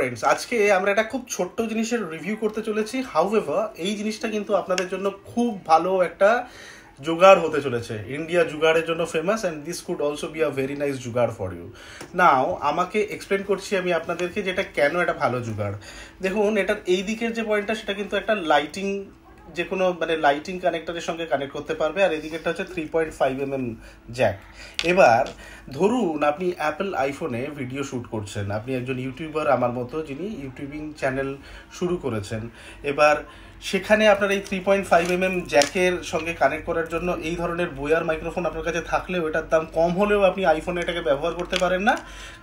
Friends, আজকে আমরা একটা খুব ছোট্ট জিনিসের রিভিউ করতে চলেছি। হাউএভার এই জিনিসটা কিন্তু আপনাদের জন্য খুব ভালো একটা জুগাড় হতে চলেছে। ইন্ডিয়া জুগাড়ের জন্য famous, and this could also be a very nice জুগাড় ফর ইউ। নাও আমাকে এক্সপ্লেন করছি আমি আপনাদেরকে যেটা কেন এটা ভালো জুগাড়। দেখুন, এটার এই দিকের যে পয়েন্টটা সেটা কিন্তু একটা লাইটিং, যে কোনো মানে লাইটিং কানেক্টরের সঙ্গে কানেক্ট করতে পারবে, আর এদিকেরটা হচ্ছে 3.5mm জ্যাক। এবার ধরুন আপনি অ্যাপল আইফোনে ভিডিও শ্যুট করছেন, আপনি একজন ইউটিউবার আমার মতো যিনি ইউটিউবিং চ্যানেল শুরু করেছেন। এবার সেখানে আপনার এই 3.5mm জ্যাকের সঙ্গে কানেক্ট করার জন্য এই ধরনের বোয়ার মাইক্রোফোন আপনার কাছে থাকলেও এটার দাম কম হলেও আপনি আইফোনে এটাকে ব্যবহার করতে পারেন না,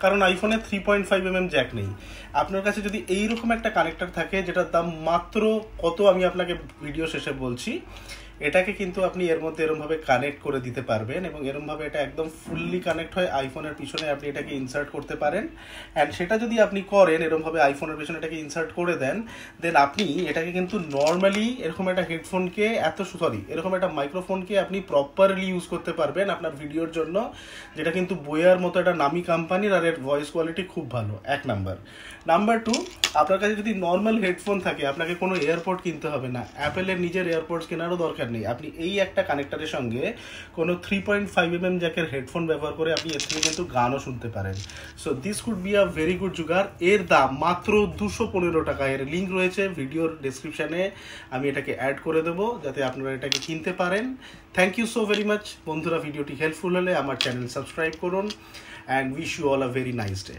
কারণ আইফোনে 3.5mm জ্যাক নেই। আপনার কাছে যদি এইরকম একটা কানেক্টর থাকে যেটার দাম মাত্র কত আমি আপনাকে ভিডিও শেষে বলছি, এটাকে কিন্তু আপনি এর মধ্যে এরমভাবে কানেক্ট করে দিতে পারবেন, এবং এরমভাবে এটা একদম ফুললি কানেক্ট হয় আইফোনের পিছনে আপনি এটাকে ইনসার্ট করতে পারেন। অ্যান্ড সেটা যদি আপনি করেন এরমভাবে আইফোনের পিছনে এটাকে ইনসার্ট করে দেন, দেন আপনি এটাকে কিন্তু নর্মালি এরকম একটা হেডফোনকে এরকম একটা মাইক্রোফোনকে আপনি প্রপারলি ইউজ করতে পারবেন আপনার ভিডিওর জন্য, যেটা কিন্তু বোয়ার মতো একটা নামি কোম্পানির, আর এর ভয়েস কোয়ালিটি খুব ভালো। এক নাম্বার। নাম্বার টু, আপনার কাছে যদি নর্মাল হেডফোন থাকে আপনাকে কোনো এয়ারপড কিনতে হবে না, অ্যাপেলের নিজের এয়ারপডস কেনারও দরকার নেই। আপনি এই একটা কানেক্টরের সঙ্গে কোনো 3.5mm জ্যাকের হেডফোন ব্যবহার করে আপনি এর থেকে কিন্তু গানও শুনতে পারেন। So this could be a very good জুগার। এর দাম মাত্র 215 টাকা। এর লিঙ্ক রয়েছে ভিডিওর ডেসক্রিপশানে, আমি এটাকে অ্যাড করে দেবো যাতে আপনারা এটাকে কিনতে পারেন। Thank you so very much বন্ধুরা। ভিডিওটি হেল্পফুল হলে আমার চ্যানেল সাবস্ক্রাইব করুন, and wish you all a very nice day.